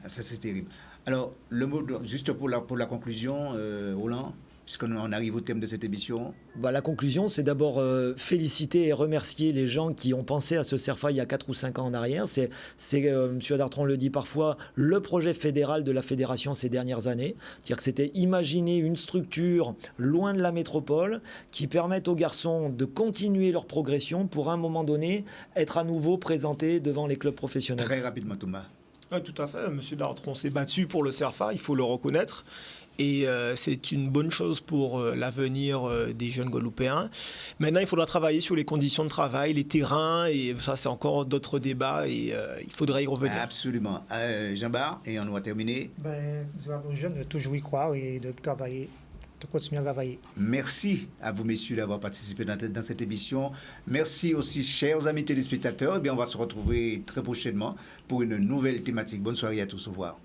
Ça, c'est terrible. Alors, le mot, juste pour la conclusion, Roland, puisqu'on arrive au thème de cette émission. La conclusion, c'est d'abord féliciter et remercier les gens qui ont pensé à ce CERFA il y a 4 ou 5 ans en arrière. C'est M. Dartron le dit parfois, le projet fédéral de la fédération ces dernières années. C'est-à-dire que c'était imaginer une structure loin de la métropole qui permette aux garçons de continuer leur progression pour, à un moment donné, être à nouveau présentés devant les clubs professionnels. Très rapidement, Thomas. Oui, tout à fait. M. Dartron s'est battu pour le CERFA, il faut le reconnaître. Et c'est une bonne chose pour l'avenir des jeunes Guadeloupéens. Maintenant, il faudra travailler sur les conditions de travail, les terrains, et ça, c'est encore d'autres débats, et il faudra y revenir. Absolument. Jean-Bart, et on va terminer. Les jeunes de toujours y croire et de travailler, de continuer à travailler. Merci à vous, messieurs, d'avoir participé dans cette émission. Merci aussi, chers amis téléspectateurs. Eh bien, on va se retrouver très prochainement pour une nouvelle thématique. Bonne soirée à tous. Au revoir.